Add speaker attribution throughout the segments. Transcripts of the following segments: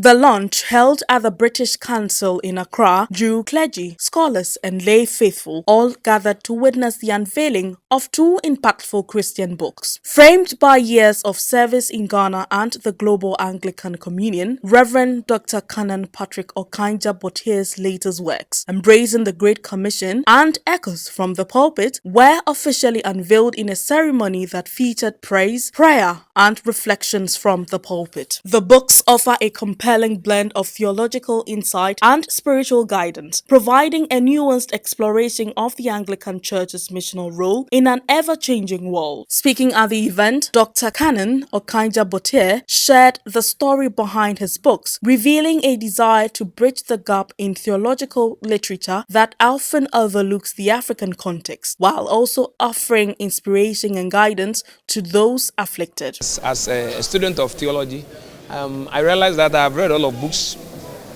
Speaker 1: The launch, held at the British Council in Accra, drew clergy, scholars and lay faithful, all gathered to witness the unveiling of two impactful Christian books. Framed by years of service in Ghana and the global Anglican Communion, Reverend Dr. Canon Patrick Okaijah-Bortier's latest works, Embracing the Great Commission and Echoes from the Pulpit, were officially unveiled in a ceremony that featured praise, prayer and reflections from the pulpit. The books offer a compelling blend of theological insight and spiritual guidance, providing a nuanced exploration of the Anglican Church's missional role in an ever-changing world. Speaking at the event, Dr. Canon Okaijah-Bortier shared the story behind his books, revealing a desire to bridge the gap in theological literature that often overlooks the African context, while also offering inspiration and guidance to those afflicted.
Speaker 2: As a student of theology, I realized that I've read a lot of books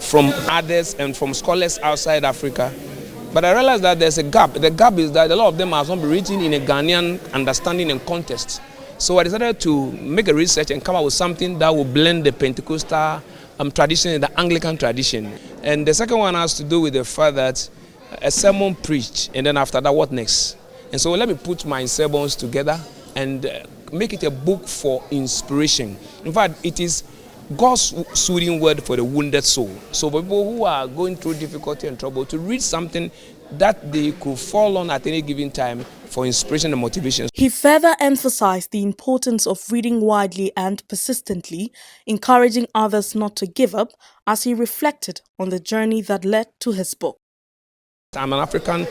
Speaker 2: from others and from scholars outside Africa, but I realized that there's a gap. The gap is that a lot of them have not been written in a Ghanaian understanding and context. So I decided to make a research and come up with something that will blend the Pentecostal tradition and the Anglican tradition. And the second one has to do with the fact that a sermon preached, and then after that, what next? And so let me put my sermons together and make it a book for inspiration. In fact, it is God's soothing word for the wounded soul. So for people who are going through difficulty and trouble, to read something that they could fall on at any given time for inspiration and motivation.
Speaker 1: He further emphasized the importance of reading widely and persistently, encouraging others not to give up as he reflected on the journey that led to his book.
Speaker 2: I'm African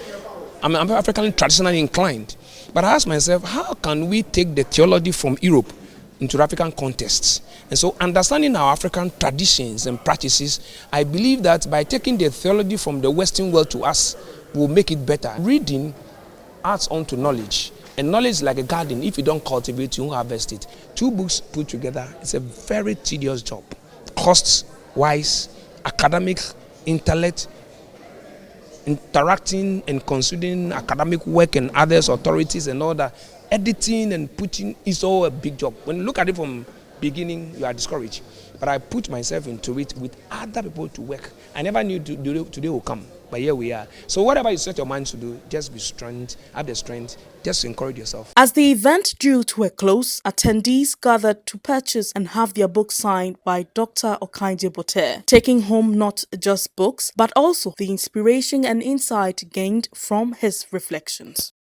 Speaker 2: traditionally inclined, but I asked myself, how can we take the theology from Europe into African contexts? And so understanding our African traditions and practices, I believe that by taking the theology from the Western world to us, will make it better. Reading adds on to knowledge, and knowledge is like a garden. If you don't cultivate, you won't harvest it. Two books put together, it's a very tedious job. Costs-wise, academic, intellect, interacting and considering academic work and others, authorities and all that, editing and putting is all a big job. When you look at it from beginning, you are discouraged. But I put myself into it with other people to work. I never knew today will come, but here we are. So whatever you set your mind to do, just be strong, have the strength, just encourage yourself.
Speaker 1: As the event drew to a close, attendees gathered to purchase and have their books signed by Dr. Okaijah-Bortier, taking home not just books, but also the inspiration and insight gained from his reflections.